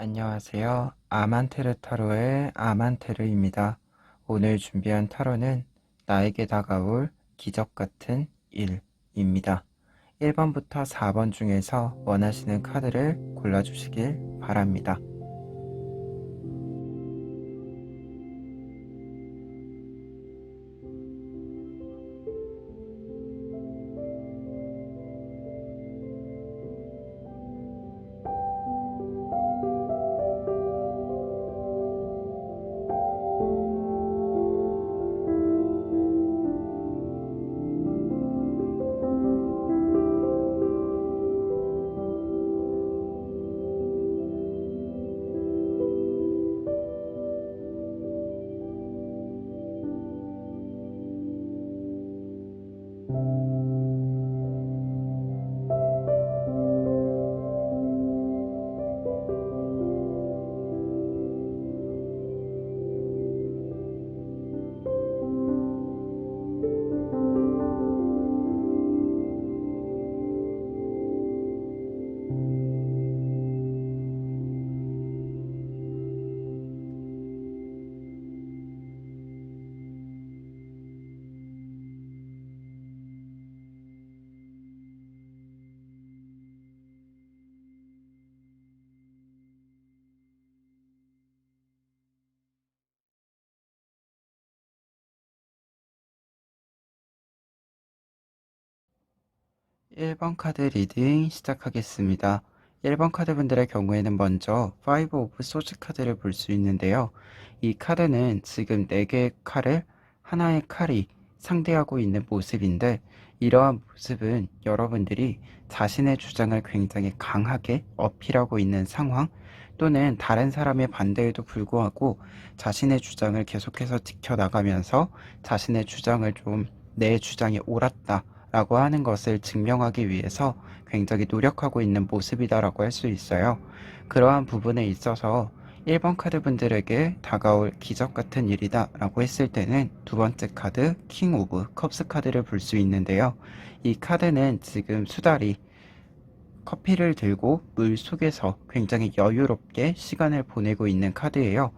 안녕하세요. 아만테르 타로의 아만테르입니다. 오늘 준비한 타로는 나에게 다가올 기적 같은 일입니다. 1번부터 4번 중에서 원하시는 카드를 골라주시길 바랍니다. 1번 카드 리딩 시작하겠습니다. 1번 카드 분들의 경우에는 먼저 5 오브 소즈 카드를 볼 수 있는데요. 이 카드는 지금 4개의 칼을 하나의 칼이 상대하고 있는 모습인데, 이러한 모습은 여러분들이 자신의 주장을 굉장히 강하게 어필하고 있는 상황, 또는 다른 사람의 반대에도 불구하고 자신의 주장을 계속해서 지켜나가면서 자신의 주장을 좀 내 주장이 옳았다 라고 하는 것을 증명하기 위해서 굉장히 노력하고 있는 모습이다라고 할 수 있어요. 그러한 부분에 있어서 1번 카드 분들에게 다가올 기적 같은 일이다 라고 했을 때는 두 번째 카드 킹 오브 컵스 카드를 볼 수 있는데요. 이 카드는 지금 수달이 커피를 들고 물 속에서 굉장히 여유롭게 시간을 보내고 있는 카드예요.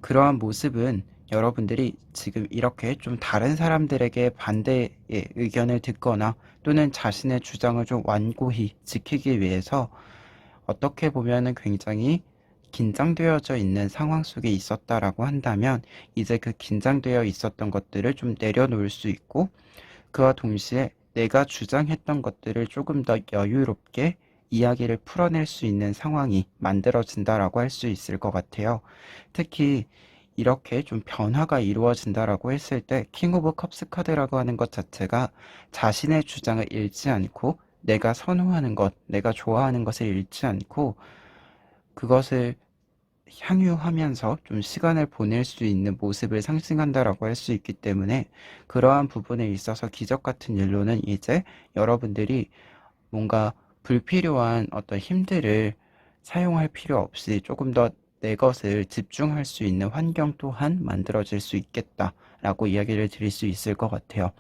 그러한 모습은 여러분들이 지금 이렇게 좀 다른 사람들에게 반대의 의견을 듣거나 또는 자신의 주장을 좀 완고히 지키기 위해서 어떻게 보면은 굉장히 긴장되어져 있는 상황 속에 있었다라고 한다면, 이제 그 긴장되어 있었던 것들을 좀 내려놓을 수 있고, 그와 동시에 내가 주장했던 것들을 조금 더 여유롭게 이야기를 풀어낼 수 있는 상황이 만들어진다라고 할 수 있을 것 같아요. 특히 이렇게 좀 변화가 이루어진다라고 했을 때 킹 오브 컵스 카드라고 하는 것 자체가 자신의 주장을 잃지 않고 내가 선호하는 것, 내가 좋아하는 것을 잃지 않고 그것을 향유하면서 좀 시간을 보낼 수 있는 모습을 상징한다라고 할 수 있기 때문에, 그러한 부분에 있어서 기적 같은 일로는 이제 여러분들이 뭔가 불필요한 어떤 힘들을 사용할 필요 없이 조금 더 내 것을 집중할 수 있는 환경 또한 만들어질 수 있겠다라고 이야기를 드릴 수 있을 것 같아요.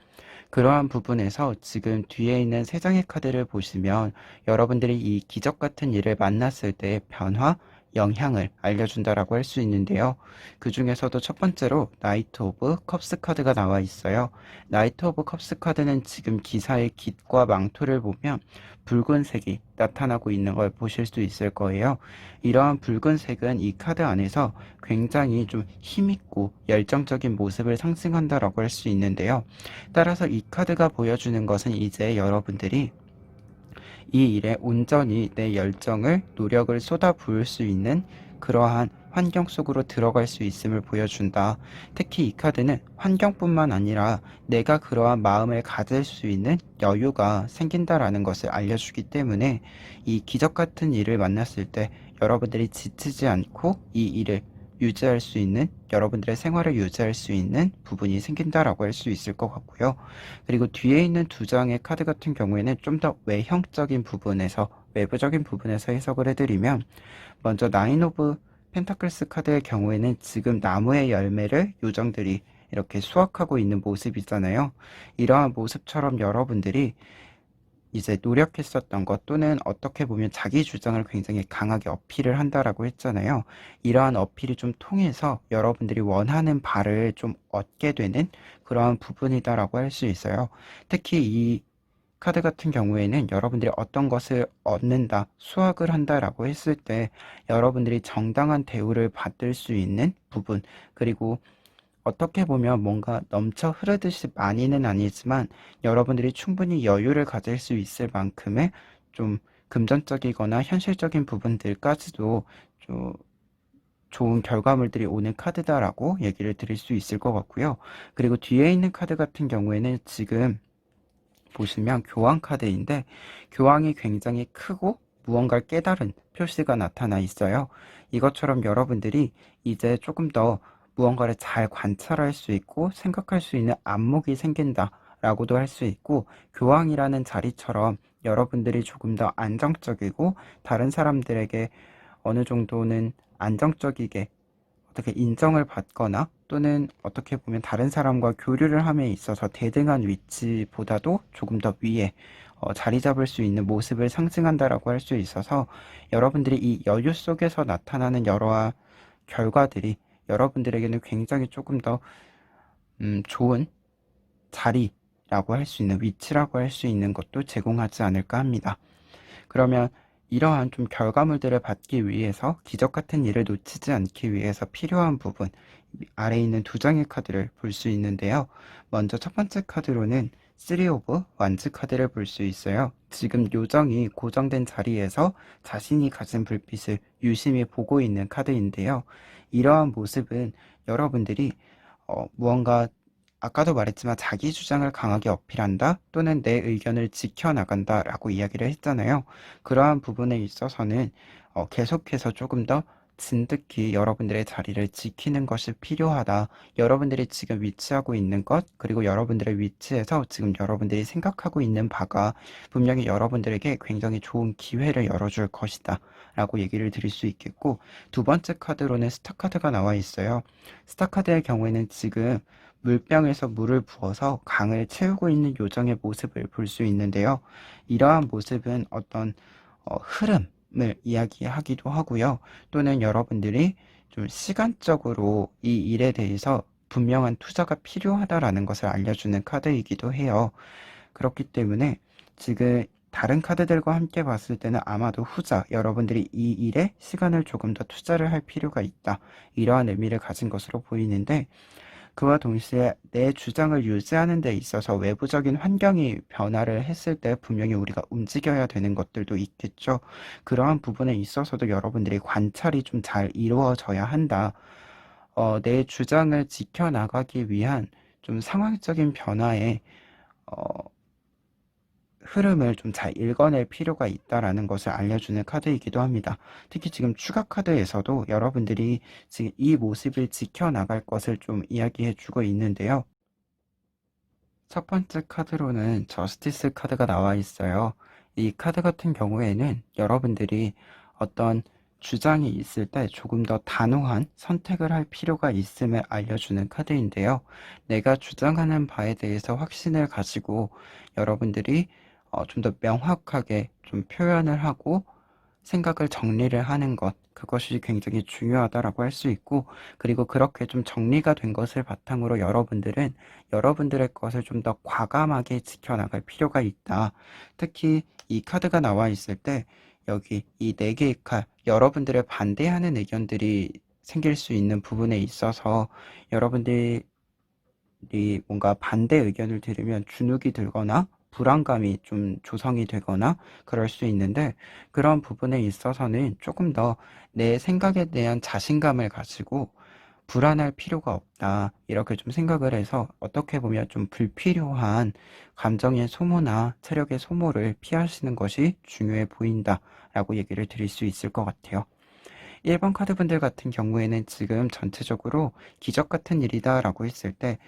그러한 부분에서 지금 뒤에 있는 세 장의 카드를 보시면 여러분들이 이 기적 같은 일을 만났을 때의 변화, 영향을 알려준다라고 할 수 있는데요. 그 중에서도 첫 번째로 나이트 오브 컵스 카드가 나와 있어요. 나이트 오브 컵스 카드는 지금 기사의 깃과 망토를 보면 붉은색이 나타나고 있는 걸 보실 수 있을 거예요. 이러한 붉은색은 이 카드 안에서 굉장히 좀 힘있고 열정적인 모습을 상징한다라고 할 수 있는데요. 따라서 이 카드가 보여주는 것은 이제 여러분들이 이 일에 온전히 내 열정을, 노력을 쏟아 부을 수 있는 그러한 환경 속으로 들어갈 수 있음을 보여준다. 특히 이 카드는 환경뿐만 아니라 내가 그러한 마음을 가질 수 있는 여유가 생긴다라는 것을 알려주기 때문에, 이 기적 같은 일을 만났을 때 여러분들이 지치지 않고 이 일을 유지할 수 있는, 여러분들의 생활을 유지할 수 있는 부분이 생긴다라고 할 수 있을 것 같고요. 그리고 뒤에 있는 두 장의 카드 같은 경우에는 좀 더 외형적인 부분에서, 외부적인 부분에서 해석을 해드리면, 먼저 나인 오브 펜타클스 카드의 경우에는 지금 나무의 열매를 요정들이 이렇게 수확하고 있는 모습이잖아요. 이러한 모습처럼 여러분들이 이제 노력했었던 것 또는 어떻게 보면 자기 주장을 굉장히 강하게 어필을 한다라고 했잖아요. 이러한 어필이 좀 통해서 여러분들이 원하는 바를 좀 얻게 되는 그러한 부분이다라고 할 수 있어요. 특히 이 카드 같은 경우에는 여러분들이 어떤 것을 얻는다, 수확을 한다라고 했을 때 여러분들이 정당한 대우를 받을 수 있는 부분, 그리고 어떻게 보면 뭔가 넘쳐 흐르듯이 많이는 아니지만 여러분들이 충분히 여유를 가질 수 있을 만큼의 좀 금전적이거나 현실적인 부분들까지도 좀 좋은 결과물들이 오는 카드다라고 얘기를 드릴 수 있을 것 같고요. 그리고 뒤에 있는 카드 같은 경우에는 지금 보시면 교황 카드인데 교황이 굉장히 크고 무언가를 깨달은 표시가 나타나 있어요. 이것처럼 여러분들이 이제 조금 더 무언가를 잘 관찰할 수 있고 생각할 수 있는 안목이 생긴다라고도 할 수 있고 교황이라는 자리처럼 여러분들이 조금 더 안정적이고 다른 사람들에게 어느 정도는 안정적이게 어떻게 인정을 받거나 또는 어떻게 보면 다른 사람과 교류를 함에 있어서 대등한 위치보다도 조금 더 위에 자리 잡을 수 있는 모습을 상징한다라고 할 수 있어서 여러분들이 이 여유 속에서 나타나는 여러 결과들이 여러분들에게는 굉장히 조금 더 좋은 자리라고 할 수 있는 위치라고 할 수 있는 것도 제공하지 않을까 합니다. 그러면 이러한 좀 결과물들을 받기 위해서 기적 같은 일을 놓치지 않기 위해서 필요한 부분 아래에 있는 두 장의 카드를 볼 수 있는데요. 먼저 첫 번째 카드로는 3 오브 완즈 카드를 볼 수 있어요. 지금 요정이 고정된 자리에서 자신이 가진 불빛을 유심히 보고 있는 카드인데요. 이러한 모습은 여러분들이 무언가 아까도 말했지만 자기 주장을 강하게 어필한다 또는 내 의견을 지켜나간다 라고 이야기를 했잖아요. 그러한 부분에 있어서는 계속해서 조금 더 진득히 여러분들의 자리를 지키는 것이 필요하다. 여러분들이 지금 위치하고 있는 것, 그리고 여러분들의 위치에서 지금 여러분들이 생각하고 있는 바가 분명히 여러분들에게 굉장히 좋은 기회를 열어줄 것이다. 라고 얘기를 드릴 수 있겠고, 두 번째 카드로는 스타 카드가 나와 있어요. 스타 카드의 경우에는 지금 물병에서 물을 부어서 강을 채우고 있는 요정의 모습을 볼 수 있는데요. 이러한 모습은 어떤 흐름을 이야기하기도 하고요. 또는 여러분들이 좀 시간적으로 이 일에 대해서 분명한 투자가 필요하다라는 것을 알려주는 카드이기도 해요. 그렇기 때문에 지금 다른 카드들과 함께 봤을 때는 아마도 후자, 여러분들이 이 일에 시간을 조금 더 투자를 할 필요가 있다. 이러한 의미를 가진 것으로 보이는데 그와 동시에 내 주장을 유지하는 데 있어서 외부적인 환경이 변화를 했을 때 분명히 우리가 움직여야 되는 것들도 있겠죠. 그러한 부분에 있어서도 여러분들이 관찰이 좀 잘 이루어져야 한다. 내 주장을 지켜나가기 위한 좀 상황적인 변화에 어, 흐름을 좀 잘 읽어낼 필요가 있다라는 것을 알려주는 카드이기도 합니다. 특히 지금 추가 카드에서도 여러분들이 지금 이 모습을 지켜나갈 것을 좀 이야기해 주고 있는데요. 첫 번째 카드로는 저스티스 카드가 나와 있어요. 이 카드 같은 경우에는 여러분들이 어떤 주장이 있을 때 조금 더 단호한 선택을 할 필요가 있음을 알려주는 카드인데요. 내가 주장하는 바에 대해서 확신을 가지고 여러분들이 좀 더 명확하게 좀 표현을 하고 생각을 정리를 하는 것, 그것이 굉장히 중요하다라고 할 수 있고, 그리고 그렇게 좀 정리가 된 것을 바탕으로 여러분들은 여러분들의 것을 좀 더 과감하게 지켜나갈 필요가 있다. 특히 이 카드가 나와 있을 때 여기 이 네 개의 칼, 여러분들의 반대하는 의견들이 생길 수 있는 부분에 있어서 여러분들이 뭔가 반대 의견을 들으면 주눅이 들거나 불안감이 좀 조성이 되거나 그럴 수 있는데 그런 부분에 있어서는 조금 더 내 생각에 대한 자신감을 가지고 불안할 필요가 없다. 이렇게 좀 생각을 해서 어떻게 보면 좀 불필요한 감정의 소모나 체력의 소모를 피하시는 것이 중요해 보인다. 라고 얘기를 드릴 수 있을 것 같아요. 1번 카드분들 같은 경우에는 지금 전체적으로 기적 같은 일이다 라고 했을 때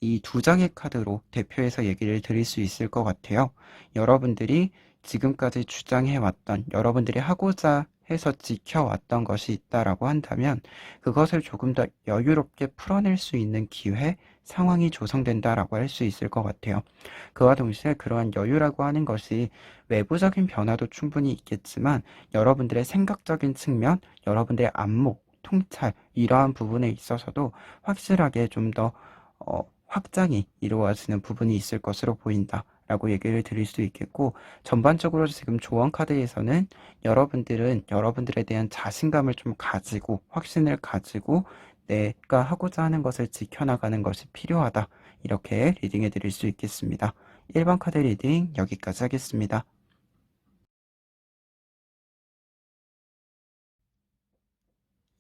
이 두 장의 카드로 대표해서 얘기를 드릴 수 있을 것 같아요. 여러분들이 지금까지 주장해왔던 여러분들이 하고자 해서 지켜왔던 것이 있다라고 한다면 그것을 조금 더 여유롭게 풀어낼 수 있는 기회, 상황이 조성된다라고 할 수 있을 것 같아요. 그와 동시에 그러한 여유라고 하는 것이 외부적인 변화도 충분히 있겠지만 여러분들의 생각적인 측면, 여러분들의 안목, 통찰 이러한 부분에 있어서도 확실하게 좀 더 확장이 이루어지는 부분이 있을 것으로 보인다. 라고 얘기를 드릴 수 있겠고, 전반적으로 지금 조언 카드에서는 여러분들은 여러분들에 대한 자신감을 좀 가지고 확신을 가지고 내가 하고자 하는 것을 지켜나가는 것이 필요하다. 이렇게 리딩해 드릴 수 있겠습니다. 1번 카드 리딩 여기까지 하겠습니다.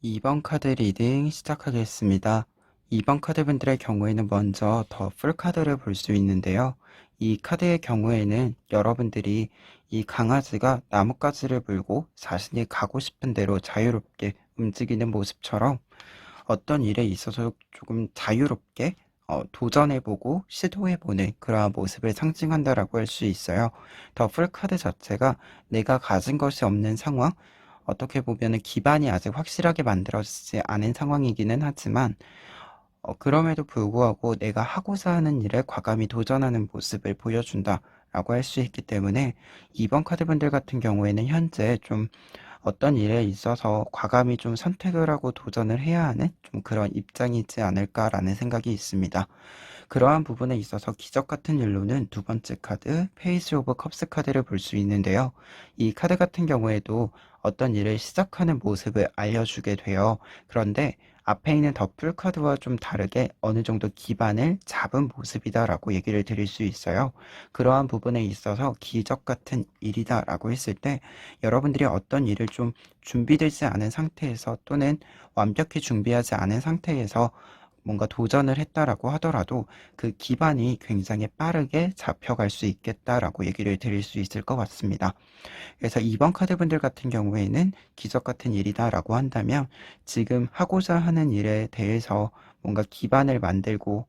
2번 카드 리딩 시작하겠습니다. 2번 카드 분들의 경우에는 먼저 더 풀 카드를 볼 수 있는데요. 이 카드의 경우에는 여러분들이 이 강아지가 나뭇가지를 물고 자신이 가고 싶은 대로 자유롭게 움직이는 모습처럼 어떤 일에 있어서 조금 자유롭게 도전해보고 시도해보는 그러한 모습을 상징한다라고 할 수 있어요. 더 풀 카드 자체가 내가 가진 것이 없는 상황, 어떻게 보면은 기반이 아직 확실하게 만들어지지 않은 상황이기는 하지만 그럼에도 불구하고 내가 하고자 하는 일에 과감히 도전하는 모습을 보여준다라고 할 수 있기 때문에 2번 카드분들 같은 경우에는 현재 좀 어떤 일에 있어서 과감히 좀 선택을 하고 도전을 해야 하는 좀 그런 입장이지 않을까라는 생각이 있습니다. 그러한 부분에 있어서 기적 같은 일로는 두 번째 카드 페이지 오브 컵스 카드를 볼 수 있는데요. 이 카드 같은 경우에도 어떤 일을 시작하는 모습을 알려주게 돼요. 그런데 앞에 있는 더풀 카드와 좀 다르게 어느 정도 기반을 잡은 모습이다라고 얘기를 드릴 수 있어요. 그러한 부분에 있어서 기적 같은 일이다라고 했을 때 여러분들이 어떤 일을 좀 준비되지 않은 상태에서 또는 완벽히 준비하지 않은 상태에서 뭔가 도전을 했다라고 하더라도 그 기반이 굉장히 빠르게 잡혀갈 수 있겠다라고 얘기를 드릴 수 있을 것 같습니다. 그래서 2번 카드분들 같은 경우에는 기적 같은 일이다라고 한다면 지금 하고자 하는 일에 대해서 뭔가 기반을 만들고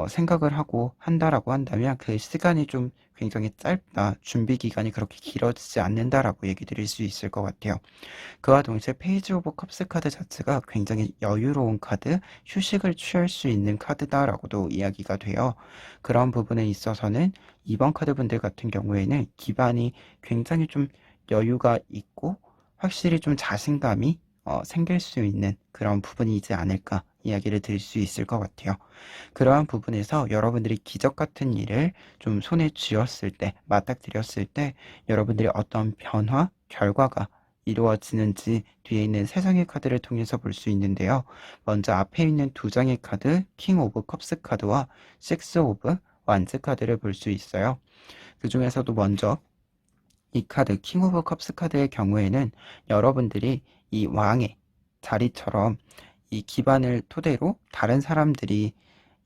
생각을 하고 한다라고 한다면 그 시간이 좀 굉장히 짧다. 준비 기간이 그렇게 길어지지 않는다라고 얘기 드릴 수 있을 것 같아요. 그와 동시에 페이지 오브 컵스 카드 자체가 굉장히 여유로운 카드, 휴식을 취할 수 있는 카드다라고도 이야기가 돼요. 그런 부분에 있어서는 2번 카드 분들 같은 경우에는 기반이 굉장히 좀 여유가 있고 확실히 좀 자신감이 생길 수 있는 그런 부분이지 않을까 이야기를 드릴 수 있을 것 같아요. 그러한 부분에서 여러분들이 기적 같은 일을 좀 손에 쥐었을 때, 맞닥뜨렸을 때 여러분들이 어떤 변화, 결과가 이루어지는지 뒤에 있는 세 장의 카드를 통해서 볼 수 있는데요. 먼저 앞에 있는 두 장의 카드, 킹 오브 컵스 카드와 식스 오브 완즈 카드를 볼 수 있어요. 그 중에서도 먼저 이 카드, 킹 오브 컵스 카드의 경우에는 여러분들이 이 왕의 자리처럼 이 기반을 토대로 다른 사람들이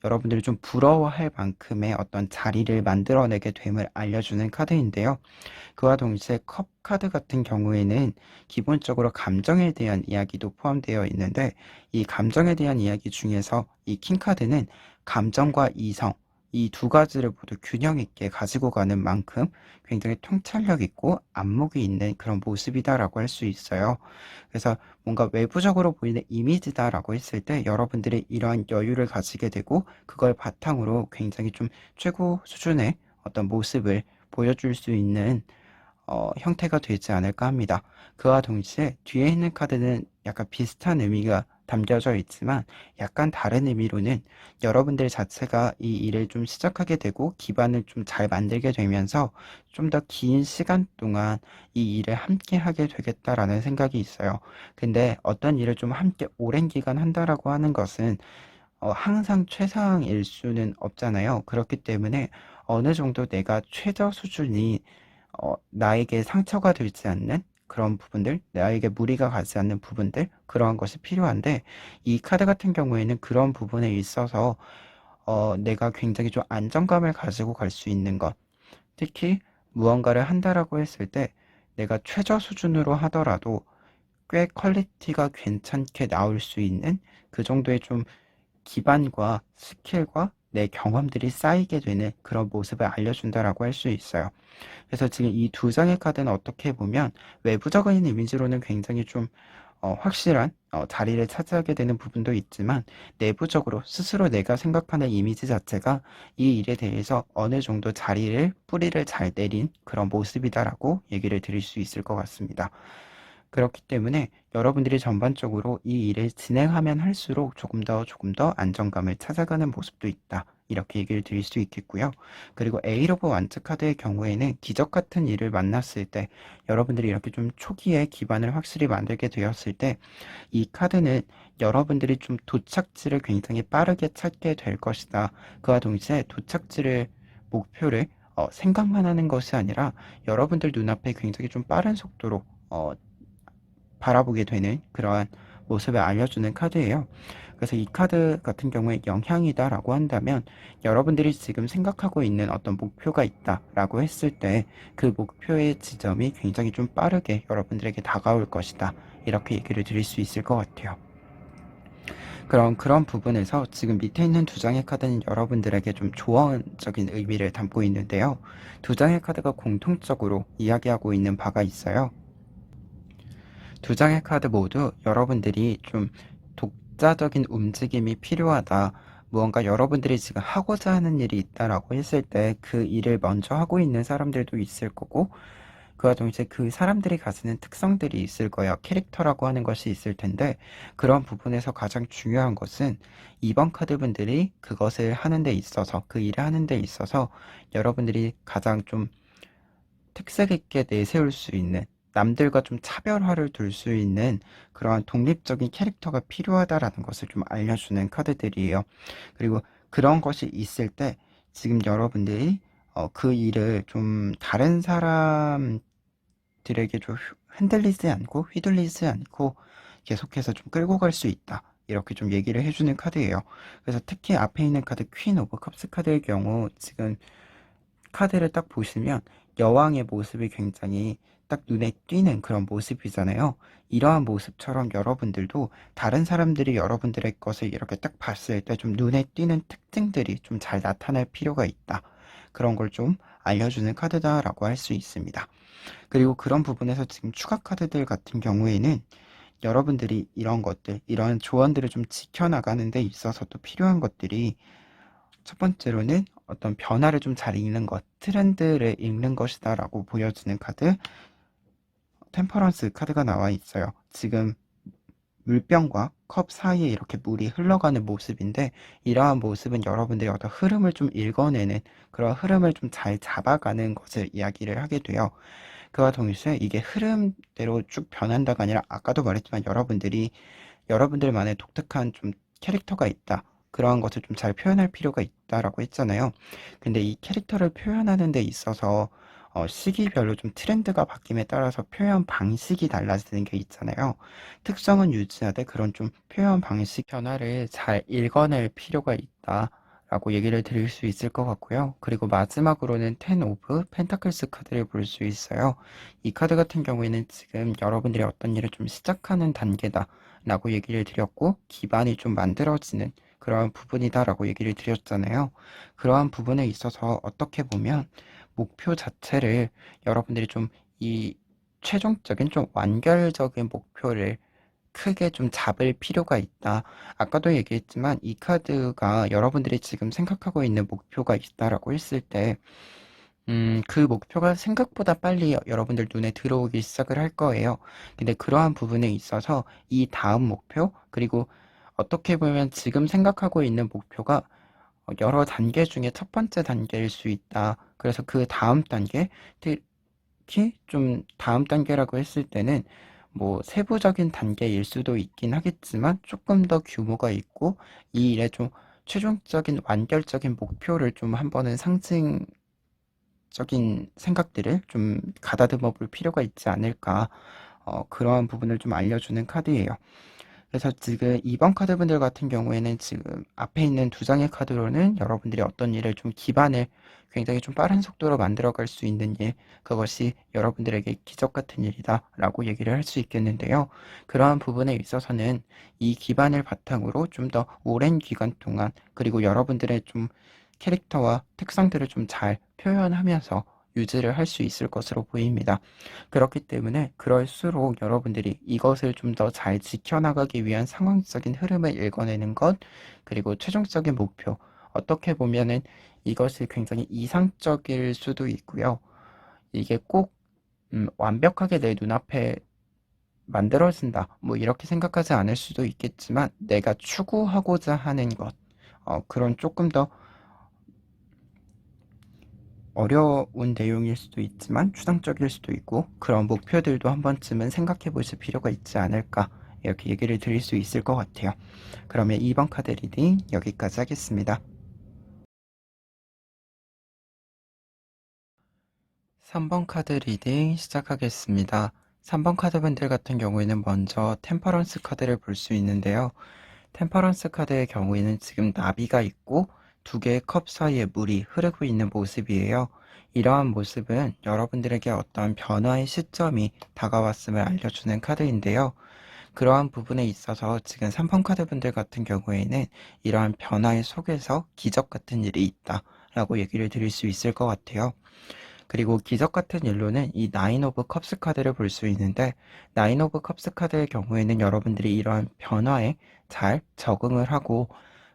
여러분들이 좀 부러워할 만큼의 어떤 자리를 만들어내게 됨을 알려주는 카드인데요. 그와 동시에 컵 카드 같은 경우에는 기본적으로 감정에 대한 이야기도 포함되어 있는데 이 감정에 대한 이야기 중에서 이 킹 카드는 감정과 이성 이 두 가지를 모두 균형 있게 가지고 가는 만큼 굉장히 통찰력 있고 안목이 있는 그런 모습이다라고 할 수 있어요. 그래서 뭔가 외부적으로 보이는 이미지다라고 했을 때 여러분들이 이러한 여유를 가지게 되고 그걸 바탕으로 굉장히 좀 최고 수준의 어떤 모습을 보여줄 수 있는 형태가 되지 않을까 합니다. 그와 동시에 뒤에 있는 카드는 약간 비슷한 의미가 담겨져 있지만 약간 다른 의미로는 여러분들 자체가 이 일을 좀 시작하게 되고 기반을 좀 잘 만들게 되면서 좀 더 긴 시간 동안 이 일을 함께 하게 되겠다라는 생각이 있어요. 근데 어떤 일을 좀 함께 오랜 기간 한다라고 하는 것은 항상 최상일 수는 없잖아요. 그렇기 때문에 어느 정도 내가 최저 수준이 나에게 상처가 되지 않는 그런 부분들, 나에게 무리가 가지 않는 부분들, 그러한 것이 필요한데, 이 카드 같은 경우에는 그런 부분에 있어서, 내가 굉장히 좀 안정감을 가지고 갈 수 있는 것, 특히 무언가를 한다라고 했을 때, 내가 최저 수준으로 하더라도 꽤 퀄리티가 괜찮게 나올 수 있는 그 정도의 좀 기반과 스킬과 내 경험들이 쌓이게 되는 그런 모습을 알려준다라고 할 수 있어요. 그래서 지금 이 두 장의 카드는 어떻게 보면 외부적인 이미지로는 굉장히 좀 확실한 자리를 차지하게 되는 부분도 있지만, 내부적으로 스스로 내가 생각하는 이미지 자체가 이 일에 대해서 어느 정도 뿌리를 잘 내린 그런 모습이다라고 얘기를 드릴 수 있을 것 같습니다. 그렇기 때문에 여러분들이 전반적으로 이 일을 진행하면 할수록 조금 더 안정감을 찾아가는 모습도 있다, 이렇게 얘기를 드릴 수 있겠고요. 그리고 에이러브 완츠 카드의 경우에는 기적 같은 일을 만났을 때, 여러분들이 이렇게 좀 초기에 기반을 확실히 만들게 되었을 때, 이 카드는 여러분들이 좀 도착지를 굉장히 빠르게 찾게 될 것이다. 그와 동시에 목표를 생각만 하는 것이 아니라 여러분들 눈앞에 굉장히 좀 빠른 속도로 바라보게 되는 그러한 모습을 알려주는 카드예요. 그래서 이 카드 같은 경우에 영향이다라고 한다면, 여러분들이 지금 생각하고 있는 어떤 목표가 있다라고 했을 때 그 목표의 지점이 굉장히 좀 빠르게 여러분들에게 다가올 것이다, 이렇게 얘기를 드릴 수 있을 것 같아요. 그럼 그런 부분에서 지금 밑에 있는 두 장의 카드는 여러분들에게 좀 조언적인 의미를 담고 있는데요. 두 장의 카드가 공통적으로 이야기하고 있는 바가 있어요. 두 장의 카드 모두 여러분들이 좀 독자적인 움직임이 필요하다, 무언가 여러분들이 지금 하고자 하는 일이 있다라고 했을 때 그 일을 먼저 하고 있는 사람들도 있을 거고, 그와 동시에 그 사람들이 가지는 특성들이 있을 거예요. 캐릭터라고 하는 것이 있을 텐데, 그런 부분에서 가장 중요한 것은 이번 카드분들이 그것을 하는 데 있어서, 그 일을 하는 데 있어서 여러분들이 가장 좀 특색 있게 내세울 수 있는, 남들과 좀 차별화를 둘 수 있는 그러한 독립적인 캐릭터가 필요하다라는 것을 좀 알려주는 카드들이에요. 그리고 그런 것이 있을 때 지금 여러분들이 그 일을 좀 다른 사람들에게 좀 흔들리지 않고 휘둘리지 않고 계속해서 좀 끌고 갈 수 있다, 이렇게 좀 얘기를 해주는 카드예요. 그래서 특히 앞에 있는 카드 퀸 오브 컵스 카드의 경우, 지금 카드를 딱 보시면 여왕의 모습이 굉장히 딱 눈에 띄는 그런 모습이잖아요. 이러한 모습처럼 여러분들도 다른 사람들이 여러분들의 것을 이렇게 딱 봤을 때 좀 눈에 띄는 특징들이 좀 잘 나타날 필요가 있다, 그런 걸 좀 알려주는 카드다라고 할 수 있습니다. 그리고 그런 부분에서 지금 추가 카드들 같은 경우에는 여러분들이 이런 조언들을 좀 지켜나가는 데 있어서도 필요한 것들이, 첫 번째로는 어떤 변화를 좀 잘 읽는 것, 트렌드를 읽는 것이다라고 보여지는 카드, 템퍼런스 카드가 나와 있어요. 지금 물병과 컵 사이에 이렇게 물이 흘러가는 모습인데, 이러한 모습은 여러분들이 어떤 흐름을 좀 읽어내는, 그런 흐름을 좀 잘 잡아가는 것을 이야기를 하게 돼요. 그와 동시에 이게 흐름대로 쭉 변한다가 아니라, 아까도 말했지만 여러분들만의 독특한 좀 캐릭터가 있다, 그러한 것을 좀 잘 표현할 필요가 있다라고 했잖아요. 근데 이 캐릭터를 표현하는 데 있어서 시기별로 좀 트렌드가 바뀜에 따라서 표현 방식이 달라지는 게 있잖아요. 특성은 유지하되 그런 좀 표현 방식 변화를 잘 읽어낼 필요가 있다, 라고 얘기를 드릴 수 있을 것 같고요. 그리고 마지막으로는 텐 오브 펜타클스 카드를 볼 수 있어요. 이 카드 같은 경우에는 지금 여러분들이 어떤 일을 좀 시작하는 단계다, 라고 얘기를 드렸고, 기반이 좀 만들어지는 그러한 부분이다 라고 얘기를 드렸잖아요. 그러한 부분에 있어서 어떻게 보면 목표 자체를 여러분들이 좀 이 최종적인 좀 완결적인 목표를 크게 좀 잡을 필요가 있다. 아까도 얘기했지만 이 카드가 여러분들이 지금 생각하고 있는 목표가 있다라고 했을 때, 그 목표가 생각보다 빨리 여러분들 눈에 들어오기 시작을 할 거예요. 근데 그러한 부분에 있어서 이 다음 목표, 그리고 어떻게 보면 지금 생각하고 있는 목표가 여러 단계 중에 첫 번째 단계일 수 있다. 그래서 그 다음 단계, 특히 좀 다음 단계라고 했을 때는 뭐 세부적인 단계일 수도 있긴 하겠지만, 조금 더 규모가 있고 이 일의 좀 최종적인 완결적인 목표를 좀 한 번은 적인 생각들을 좀 가다듬어 볼 필요가 있지 않을까, 그러한 부분을 좀 알려주는 카드예요. 그래서 지금 2번 카드분들 같은 경우에는 지금 앞에 있는 두 장의 카드로는 여러분들이 어떤 일을 좀 기반을 굉장히 좀 빠른 속도로 만들어갈 수 있는 일, 그것이 여러분들에게 기적 같은 일이다라고 얘기를 할 수 있겠는데요. 그러한 부분에 있어서는 이 기반을 바탕으로 좀 더 오랜 기간 동안, 그리고 여러분들의 좀 캐릭터와 특성들을 좀 잘 표현하면서 유지를 할 수 있을 것으로 보입니다. 그렇기 때문에 그럴수록 여러분들이 이것을 좀 더 잘 지켜나가기 위한 상황적인 흐름을 읽어내는 것, 그리고 최종적인 목표, 어떻게 보면은 이것이 굉장히 이상적일 수도 있고요. 이게 꼭 완벽하게 내 눈앞에 만들어진다, 뭐 이렇게 생각하지 않을 수도 있겠지만 내가 추구하고자 하는 것, 그런 조금 더 어려운 내용일 수도 있지만 추상적일 수도 있고, 그런 목표들도 한 번쯤은 생각해 보실 필요가 있지 않을까, 이렇게 얘기를 드릴 수 있을 것 같아요. 그러면 2번 카드 리딩 여기까지 하겠습니다. 3번 카드 리딩 시작하겠습니다. 3번 카드 분들 같은 경우에는 먼저 템퍼런스 카드를 볼 수 있는데요. 템퍼런스 카드의 경우에는 지금 나비가 있고 두 개의 컵 사이에 물이 흐르고 있는 모습이에요. 이러한 모습은 여러분들에게 어떤 변화의 시점이 다가왔음을 알려주는 카드인데요. 그러한 부분에 있어서 지금 3번 카드 분들 같은 경우에는 이러한 변화의 속에서 기적 같은 일이 있다 라고 얘기를 드릴 수 있을 것 같아요. 그리고 기적 같은 일로는 이 나인 오브 컵스 카드를 볼 수 있는데, 나인 오브 컵스 카드의 경우에는 여러분들이 이러한 변화에 잘 적응을 하고,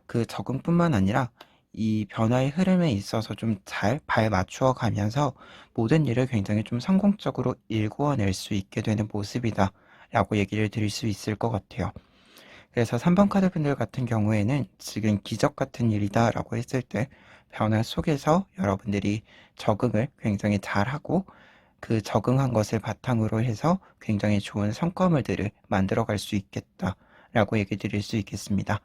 그 적응뿐만 아니라 이 변화의 흐름에 있어서 좀 잘 발 맞추어 가면서 모든 일을 굉장히 좀 성공적으로 일구어낼 수 있게 되는 모습이다 라고 얘기를 드릴 수 있을 것 같아요. 그래서 3번 카드 분들 같은 경우에는 지금 기적 같은 일이다 라고 했을 때, 변화 속에서 여러분들이 적응을 굉장히 잘하고 그 적응한 것을 바탕으로 해서 굉장히 좋은 성과물들을 만들어 갈 수 있겠다 라고 얘기 드릴 수 있겠습니다.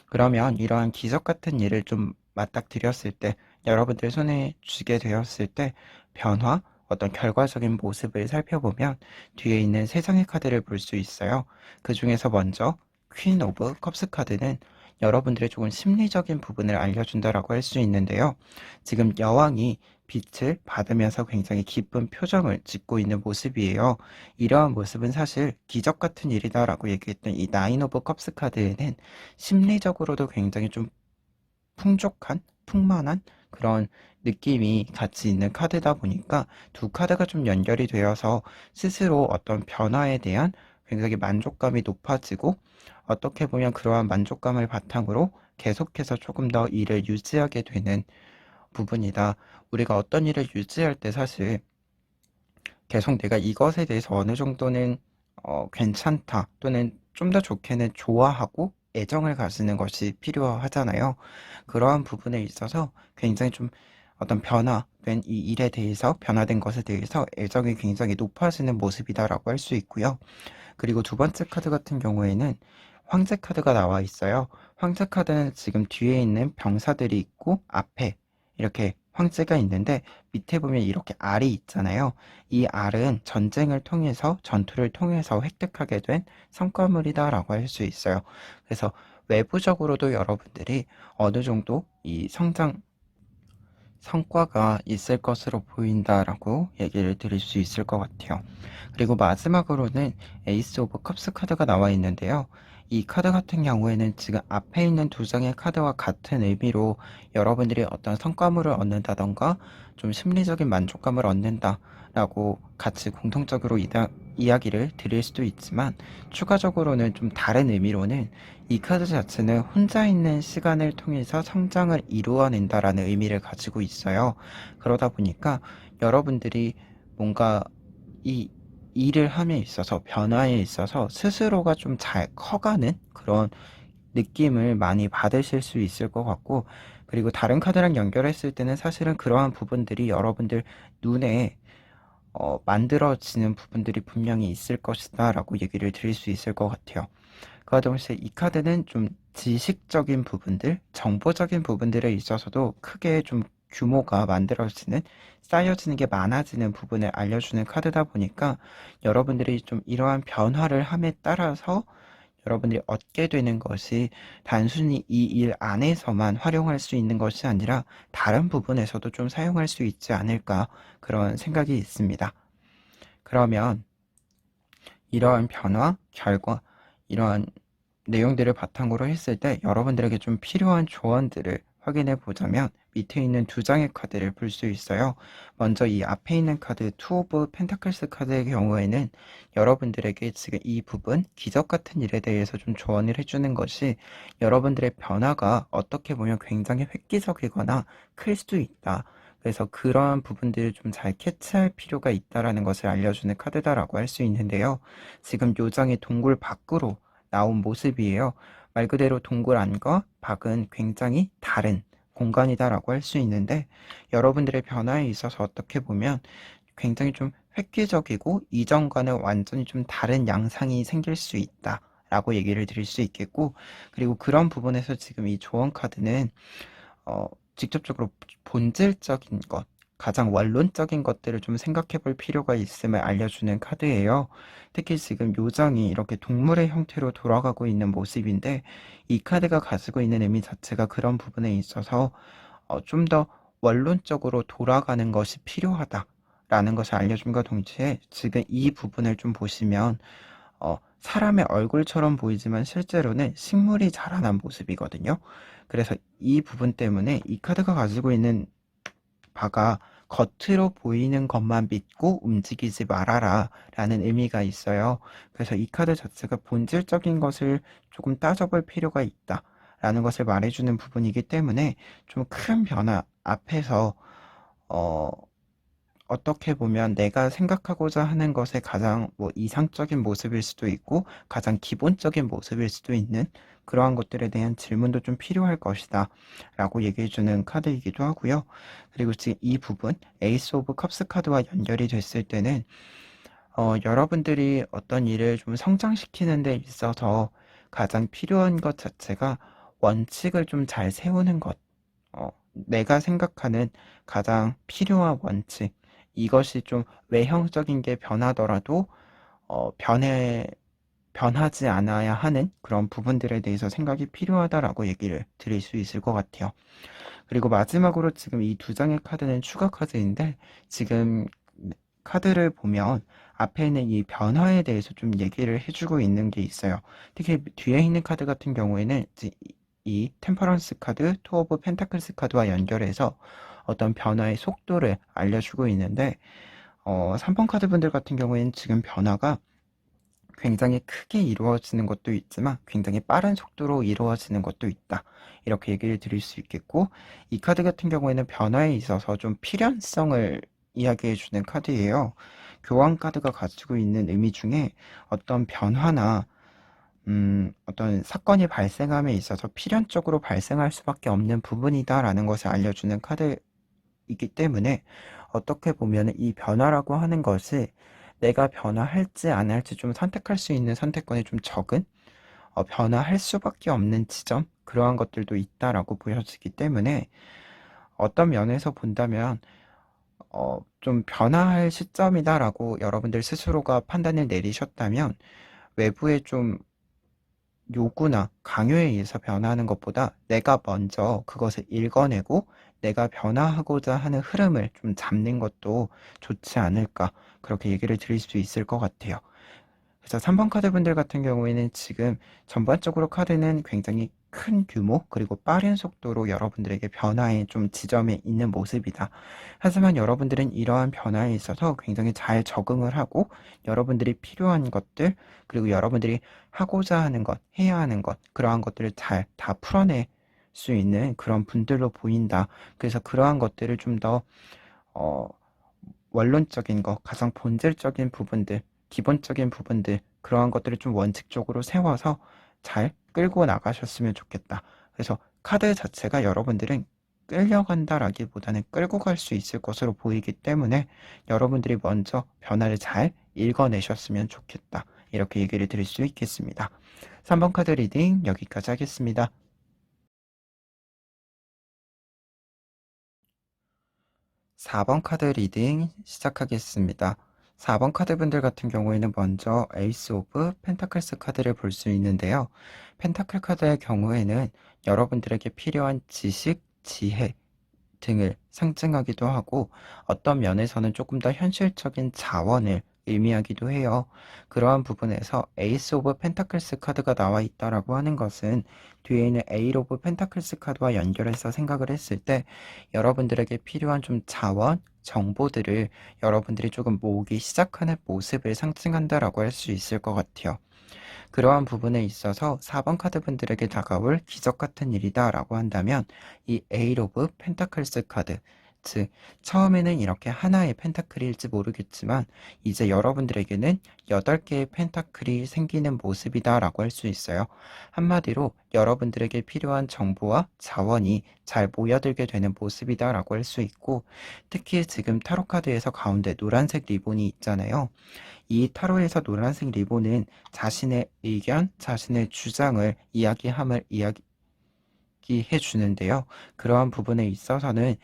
그러면 이러한 기적 같은 일을 좀 맞닥뜨렸을 때, 여러분들 손에 쥐게 되었을 때 변화, 어떤 결과적인 모습을 살펴보면 뒤에 있는 세 장의 카드를 볼 수 있어요. 그 중에서 먼저 퀸 오브 컵스 카드는 여러분들의 조금 심리적인 부분을 알려준다라고 할 수 있는데요. 지금 여왕이 빛을 받으면서 굉장히 기쁜 표정을 짓고 있는 모습이에요. 이러한 모습은 사실 기적 같은 일이다라고 얘기했던 이 나인 오브 컵스 카드에는 심리적으로도 굉장히 좀 풍족한, 풍만한 그런 느낌이 같이 있는 카드다 보니까 두 카드가 좀 연결이 되어서 스스로 어떤 변화에 대한 굉장히 만족감이 높아지고, 어떻게 보면 그러한 만족감을 바탕으로 계속해서 조금 더 일을 유지하게 되는 부분이다. 우리가 어떤 일을 유지할 때 사실 계속 내가 이것에 대해서 어느 정도는 괜찮다, 또는 좀 더 좋게는 좋아하고 애정을 가지는 것이 필요하잖아요. 그러한 부분에 있어서 굉장히 좀 어떤 변화된 이 일에 대해서, 변화된 것에 대해서 애정이 굉장히 높아지는 모습이다라고 할 수 있고요. 그리고 두 번째 카드 같은 경우에는 황제 카드가 나와 있어요. 황제 카드는 지금 뒤에 있는 병사들이 있고 앞에 이렇게 황제가 있는데, 밑에 보면 이렇게 알이 있잖아요. 이 알은 전쟁을 통해서, 전투를 통해서 획득하게 된 성과물이다라고 할 수 있어요. 그래서 외부적으로도 여러분들이 어느 정도 이 성과가 있을 것으로 보인다라고 얘기를 드릴 수 있을 것 같아요. 그리고 마지막으로는 에이스 오브 컵스 카드가 나와 있는데요. 이 카드 같은 경우에는 지금 앞에 있는 두 장의 카드와 같은 의미로 여러분들이 어떤 성과물을 얻는다던가 좀 심리적인 만족감을 얻는다라고 같이 공통적으로 이야기를 드릴 수도 있지만, 추가적으로는 좀 다른 의미로는 이 카드 자체는 혼자 있는 시간을 통해서 성장을 이루어낸다라는 의미를 가지고 있어요. 그러다 보니까 여러분들이 뭔가 이 일을 함에 있어서, 변화에 있어서 스스로가 좀 잘 커가는 그런 느낌을 많이 받으실 수 있을 것 같고, 그리고 다른 카드랑 연결했을 때는 사실은 그러한 부분들이 여러분들 눈에 만들어지는 부분들이 분명히 있을 것이다 라고 얘기를 드릴 수 있을 것 같아요. 그와 동시에 이 카드는 좀 지식적인 부분들, 정보적인 부분들에 있어서도 크게 좀 규모가 만들어지는, 쌓여지는 게 많아지는 부분을 알려주는 카드다 보니까 여러분들이 좀 이러한 변화를 함에 따라서 여러분들이 얻게 되는 것이 단순히 이 일 안에서만 활용할 수 있는 것이 아니라 다른 부분에서도 좀 사용할 수 있지 않을까 그런 생각이 있습니다. 그러면 이러한 변화, 결과, 이러한 내용들을 바탕으로 했을 때 여러분들에게 좀 필요한 조언들을 확인해 보자면 밑에 있는 두 장의 카드를 볼 수 있어요. 먼저 이 앞에 있는 카드 투 오브 펜타클스 카드의 경우에는 여러분들에게 지금 이 부분 기적 같은 일에 대해서 좀 조언을 해주는 것이 여러분들의 변화가 어떻게 보면 굉장히 획기적이거나 클 수도 있다. 그래서 그러한 부분들을 좀 잘 캐치할 필요가 있다라는 것을 알려주는 카드다라고 할 수 있는데요. 지금 요장의 동굴 밖으로 나온 모습이에요. 말 그대로 동굴 안과 밖은 굉장히 다른 공간이다라고 할 수 있는데 여러분들의 변화에 있어서 어떻게 보면 굉장히 좀 획기적이고 이전과는 완전히 좀 다른 양상이 생길 수 있다. 라고 얘기를 드릴 수 있겠고, 그리고 그런 부분에서 지금 이 조언 카드는 어, 직접적으로 본질적인 것, 가장 원론적인 것들을 좀 생각해 볼 필요가 있음을 알려주는 카드예요. 특히 지금 요정이 이렇게 동물의 형태로 돌아가고 있는 모습인데 이 카드가 가지고 있는 의미 자체가 그런 부분에 있어서 좀 더 원론적으로 돌아가는 것이 필요하다라는 것을 알려줌과 동시에 지금 이 부분을 좀 보시면 사람의 얼굴처럼 보이지만 실제로는 식물이 자라난 모습이거든요. 그래서 이 부분 때문에 이 카드가 가지고 있는 바가 겉으로 보이는 것만 믿고 움직이지 말아라 라는 의미가 있어요. 그래서 이 카드 자체가 본질적인 것을 조금 따져볼 필요가 있다 라는 것을 말해주는 부분이기 때문에 좀 큰 변화 앞에서 어, 어떻게 보면 내가 생각하고자 하는 것의 가장 뭐 이상적인 모습일 수도 있고 가장 기본적인 모습일 수도 있는 그러한 것들에 대한 질문도 좀 필요할 것이다 라고 얘기해주는 카드이기도 하고요. 그리고 지금 이 부분 에이스 오브 컵스 카드와 연결이 됐을 때는 여러분들이 어떤 일을 좀 성장시키는 데 있어서 가장 필요한 것 자체가 원칙을 좀 잘 세우는 것, 내가 생각하는 가장 필요한 원칙, 이것이 좀 외형적인 게 변하더라도 변하지 않아야 하는 그런 부분들에 대해서 생각이 필요하다라고 얘기를 드릴 수 있을 것 같아요. 그리고 마지막으로 지금 이 두 장의 카드는 추가 카드인데 지금 카드를 보면 앞에 있는 이 변화에 대해서 좀 얘기를 해주고 있는 게 있어요. 특히 뒤에 있는 카드 같은 경우에는 이 템퍼런스 카드, 투 오브 펜타클스 카드와 연결해서 어떤 변화의 속도를 알려주고 있는데 3번 카드 분들 같은 경우에는 지금 변화가 굉장히 크게 이루어지는 것도 있지만 굉장히 빠른 속도로 이루어지는 것도 있다. 이렇게 얘기를 드릴 수 있겠고 이 카드 같은 경우에는 변화에 있어서 좀 필연성을 이야기해주는 카드예요. 교환 카드가 가지고 있는 의미 중에 어떤 변화나 어떤 사건이 발생함에 있어서 필연적으로 발생할 수밖에 없는 부분이다라는 것을 알려주는 카드이기 때문에 어떻게 보면 이 변화라고 하는 것이 내가 변화할지 안 할지 좀 선택할 수 있는 선택권이 좀 적은 변화할 수밖에 없는 지점 그러한 것들도 있다라고 보여지기 때문에 어떤 면에서 본다면 좀 변화할 시점이다라고 여러분들 스스로가 판단을 내리셨다면 외부에 좀 요구나 강요에 의해서 변화하는 것보다 내가 먼저 그것을 읽어내고 내가 변화하고자 하는 흐름을 좀 잡는 것도 좋지 않을까 그렇게 얘기를 드릴 수 있을 것 같아요. 그래서 3번 카드 분들 같은 경우에는 지금 전반적으로 카드는 굉장히 큰 규모 그리고 빠른 속도로 여러분들에게 변화의 좀 지점에 있는 모습이다. 하지만 여러분들은 이러한 변화에 있어서 굉장히 잘 적응을 하고 여러분들이 필요한 것들 그리고 여러분들이 하고자 하는 것, 해야 하는 것 그러한 것들을 잘 다 풀어낼 수 있는 그런 분들로 보인다. 그래서 그러한 것들을 좀 더 원론적인 거, 가장 본질적인 부분들, 기본적인 부분들, 그러한 것들을 좀 원칙적으로 세워서 잘 끌고 나가셨으면 좋겠다. 그래서 카드 자체가 여러분들은 끌려간다라기보다는 끌고 갈 수 있을 것으로 보이기 때문에 여러분들이 먼저 변화를 잘 읽어내셨으면 좋겠다. 이렇게 얘기를 드릴 수 있겠습니다. 3번 카드 리딩 여기까지 하겠습니다. 4번 카드 리딩 시작하겠습니다. 4번 카드 분들 같은 경우에는 먼저 에이스 오브 펜타클스 카드를 볼 수 있는데요. 펜타클 카드의 경우에는 여러분들에게 필요한 지식, 지혜 등을 상징하기도 하고 어떤 면에서는 조금 더 현실적인 자원을 의미하기도 해요. 그러한 부분에서 에이스 오브 펜타클스 카드가 나와 있다라고 하는 것은 뒤에 있는 에이 오브 펜타클스 카드와 연결해서 생각을 했을 때 여러분들에게 필요한 좀 자원, 정보들을 여러분들이 조금 모으기 시작하는 모습을 상징한다라고 할 수 있을 것 같아요. 그러한 부분에 있어서 4번 카드 분들에게 다가올 기적 같은 일이다라고 한다면 이 에이트 오브 펜타클스 카드, 즉 처음에는 이렇게 하나의 펜타클일지 모르겠지만 이제 여러분들에게는 8개의 펜타클이 생기는 모습이다라고 할 수 있어요. 한마디로 여러분들에게 필요한 정보와 자원이 잘 모여들게 되는 모습이다라고 할 수 있고, 특히 지금 타로 카드에서 가운데 노란색 리본이 있잖아요. 이 타로에서 노란색 리본은 자신의 의견, 자신의 주장을 이야기함을 이야기해 주는데요. 그러한 부분에 있어서는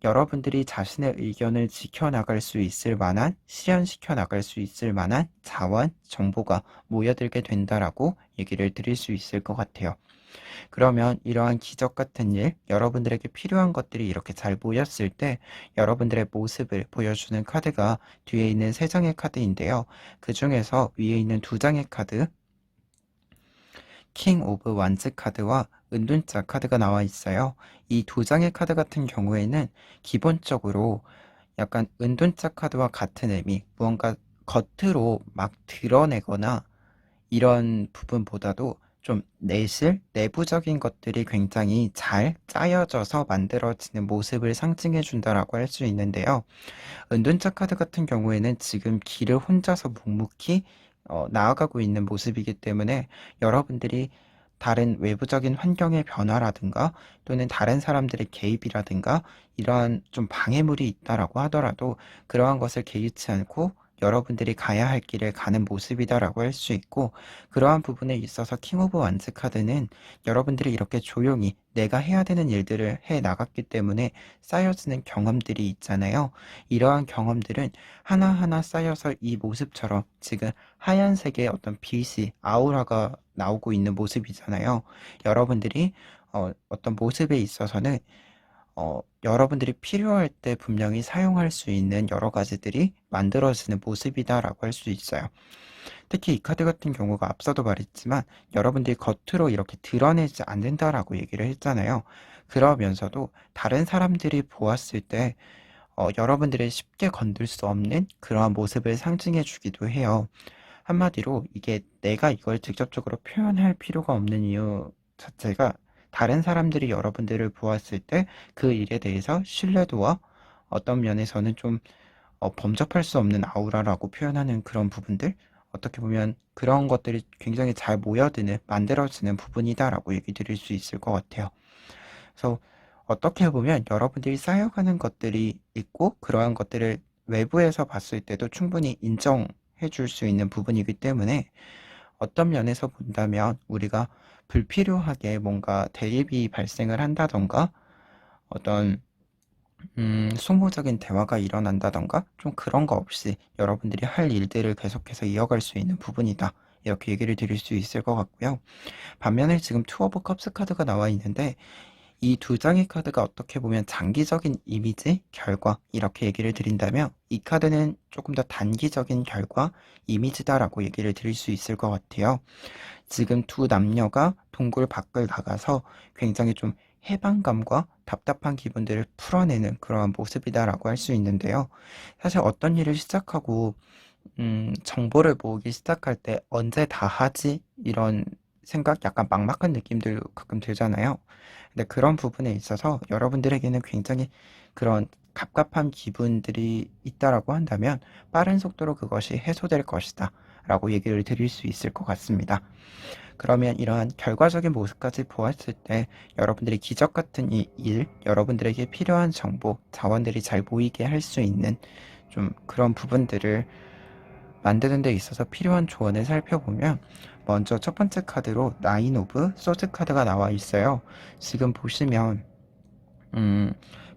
여러분들이 자신의 의견을 지켜나갈 수 있을 만한, 실현시켜 나갈 수 있을 만한 자원, 정보가 모여들게 된다라고 얘기를 드릴 수 있을 것 같아요. 그러면 이러한 기적 같은 일, 여러분들에게 필요한 것들이 이렇게 잘 모였을 때 여러분들의 모습을 보여주는 카드가 뒤에 있는 3장의 카드인데요. 그 중에서 위에 있는 2장의 카드, 킹 오브 완즈 카드와 은둔자 카드가 나와 있어요. 이 2장의 카드 같은 경우에는 기본적으로 약간 은둔자 카드와 같은 의미, 무언가 겉으로 막 드러내거나 이런 부분보다도 좀 내실, 내부적인 것들이 굉장히 잘 짜여져서 만들어지는 모습을 상징해 준다라고 할 수 있는데요. 은둔자 카드 같은 경우에는 지금 길을 혼자서 묵묵히 나아가고 있는 모습이기 때문에 여러분들이 다른 외부적인 환경의 변화라든가 또는 다른 사람들의 개입이라든가 이러한 좀 방해물이 있다라고 하더라도 그러한 것을 개의치 않고 여러분들이 가야 할 길을 가는 모습이다라고 할 수 있고, 그러한 부분에 있어서 킹 오브 완즈 카드는 여러분들이 이렇게 조용히 내가 해야 되는 일들을 해 나갔기 때문에 쌓여지는 경험들이 있잖아요. 이러한 경험들은 하나하나 쌓여서 이 모습처럼 지금 하얀색의 어떤 빛이 아우라가 나오고 있는 모습이잖아요. 여러분들이 어떤 모습에 있어서는 여러분들이 필요할 때 분명히 사용할 수 있는 여러 가지들이 만들어지는 모습이다라고 할 수 있어요. 특히 이 카드 같은 경우가 앞서도 말했지만 여러분들이 겉으로 이렇게 드러내지 않는다라고 얘기를 했잖아요. 그러면서도 다른 사람들이 보았을 때 여러분들이 쉽게 건들 수 없는 그러한 모습을 상징해 주기도 해요. 한마디로 이게 내가 이걸 직접적으로 표현할 필요가 없는 이유 자체가 다른 사람들이 여러분들을 보았을 때 그 일에 대해서 신뢰도와 어떤 면에서는 좀 범접할 수 없는 아우라라고 표현하는 그런 부분들, 어떻게 보면 그런 것들이 굉장히 잘 모여드는 만들어지는 부분이다라고 얘기 드릴 수 있을 것 같아요. 그래서 어떻게 보면 여러분들이 쌓여가는 것들이 있고 그러한 것들을 외부에서 봤을 때도 충분히 인정해 줄 수 있는 부분이기 때문에 어떤 면에서 본다면 우리가 불필요하게 뭔가 대립이 발생을 한다던가 어떤 소모적인 대화가 일어난다던가 좀 그런 거 없이 여러분들이 할 일들을 계속해서 이어갈 수 있는 부분이다. 이렇게 얘기를 드릴 수 있을 것 같고요. 반면에 지금 투 오브 컵스 카드가 나와 있는데 이 2장의 카드가 어떻게 보면 장기적인 이미지, 결과 이렇게 얘기를 드린다면 이 카드는 조금 더 단기적인 결과, 이미지다라고 얘기를 드릴 수 있을 것 같아요. 지금 두 남녀가 동굴 밖을 나가서 굉장히 좀 해방감과 답답한 기분들을 풀어내는 그러한 모습이다라고 할 수 있는데요. 사실 어떤 일을 시작하고 정보를 모으기 시작할 때 언제 다 하지? 이런 생각, 약간 막막한 느낌들 가끔 들잖아요. 근데 그런 부분에 있어서 여러분들에게는 굉장히 그런 갑갑한 기분들이 있다라고 한다면 빠른 속도로 그것이 해소될 것이다 라고 얘기를 드릴 수 있을 것 같습니다. 그러면 이러한 결과적인 모습까지 보았을 때 여러분들이 기적 같은 이 일, 여러분들에게 필요한 정보, 자원들이 잘 모이게 할 수 있는 좀 그런 부분들을 만드는 데 있어서 필요한 조언을 살펴보면 먼저 첫 번째 카드로 나인 오브 소드 카드가 나와 있어요. 지금 보시면 음,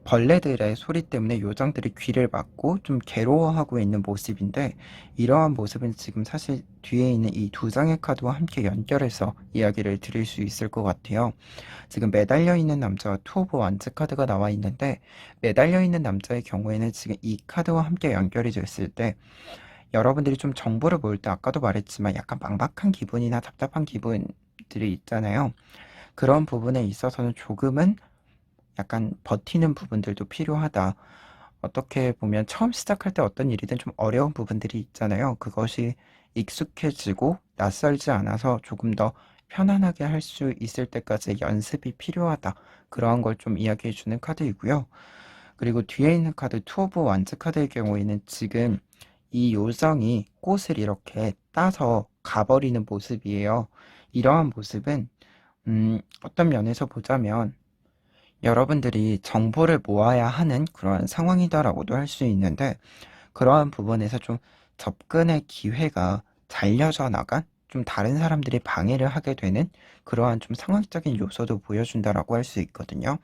벌레들의 소리 때문에 요정들이 귀를 막고 좀 괴로워하고 있는 모습인데, 이러한 모습은 지금 사실 뒤에 있는 이 두 장의 카드와 함께 연결해서 이야기를 드릴 수 있을 것 같아요. 지금 매달려 있는 남자와 투 오브 완즈 카드가 나와 있는데, 매달려 있는 남자의 경우에는 지금 이 카드와 함께 연결이 됐을 때 여러분들이 좀 정보를 모을 때 아까도 말했지만 약간 막막한 기분이나 답답한 기분들이 있잖아요. 그런 부분에 있어서는 조금은 약간 버티는 부분들도 필요하다. 어떻게 보면 처음 시작할 때 어떤 일이든 좀 어려운 부분들이 있잖아요. 그것이 익숙해지고 낯설지 않아서 조금 더 편안하게 할 수 있을 때까지 연습이 필요하다. 그러한 걸 좀 이야기해 주는 카드이고요. 그리고 뒤에 있는 카드 투 오브 완즈 카드의 경우에는 지금 이 요정이 꽃을 이렇게 따서 가버리는 모습이에요. 이러한 모습은 어떤 면에서 보자면 여러분들이 정보를 모아야 하는 그러한 상황이다라고도 할 수 있는데, 그러한 부분에서 좀 접근의 기회가 잘려져 나간, 좀 다른 사람들이 방해를 하게 되는 그러한 좀 상황적인 요소도 보여준다라고 할 수 있거든요.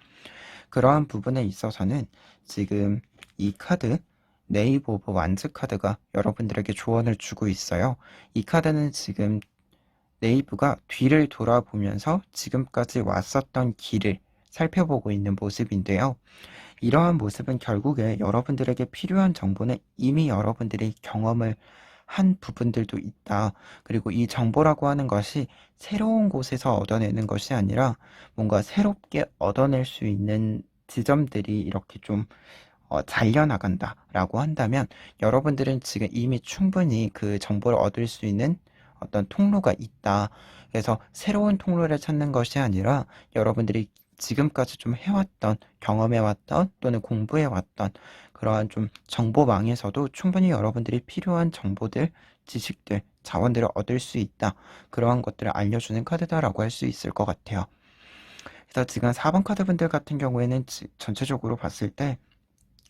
그러한 부분에 있어서는 지금 이 카드 네이버 오브 완즈 카드가 여러분들에게 조언을 주고 있어요. 이 카드는 지금 네이브가 뒤를 돌아보면서 지금까지 왔었던 길을 살펴보고 있는 모습인데요. 이러한 모습은 결국에 여러분들에게 필요한 정보는 이미 여러분들이 경험을 한 부분들도 있다. 그리고 이 정보라고 하는 것이 새로운 곳에서 얻어내는 것이 아니라 뭔가 새롭게 얻어낼 수 있는 지점들이 이렇게 좀 잘려나간다라고 한다면 여러분들은 지금 이미 충분히 그 정보를 얻을 수 있는 어떤 통로가 있다. 그래서 새로운 통로를 찾는 것이 아니라 여러분들이 지금까지 좀 해왔던, 경험해왔던 또는 공부해왔던 그러한 좀 정보망에서도 충분히 여러분들이 필요한 정보들, 지식들, 자원들을 얻을 수 있다. 그러한 것들을 알려주는 카드다라고 할 수 있을 것 같아요. 그래서 지금 4번 카드 분들 같은 경우에는 전체적으로 봤을 때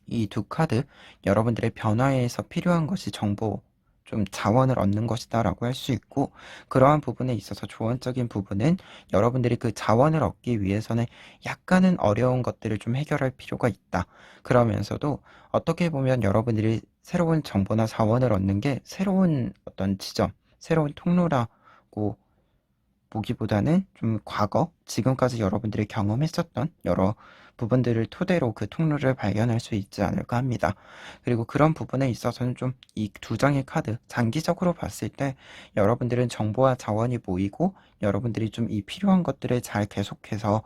이 두 카드, 여러분들의 변화에서 필요한 것이 정보, 좀 자원을 얻는 것이다 라고 할 수 있고, 그러한 부분에 있어서 조언적인 부분은 여러분들이 그 자원을 얻기 위해서는 약간은 어려운 것들을 좀 해결할 필요가 있다. 그러면서도 어떻게 보면 여러분들이 새로운 정보나 자원을 얻는 게 새로운 어떤 지점, 새로운 통로라고 보기보다는 좀 과거, 지금까지 여러분들이 경험했었던 여러 부분들을 토대로 그 통로를 발견할 수 있지 않을까 합니다. 그리고 그런 부분에 있어서는 좀 이 두 장의 카드, 장기적으로 봤을 때 여러분들은 정보와 자원이 모이고 여러분들이 좀 이 필요한 것들을 잘 계속해서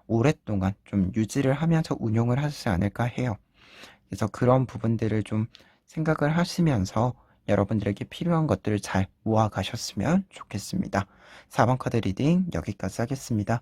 오랫동안 좀 유지를 하면서 운용을 하지 않을까 해요. 그래서 그런 부분들을 좀 생각을 하시면서 여러분들에게 필요한 것들을 잘 모아 가셨으면 좋겠습니다. 4번 카드 리딩 여기까지 하겠습니다.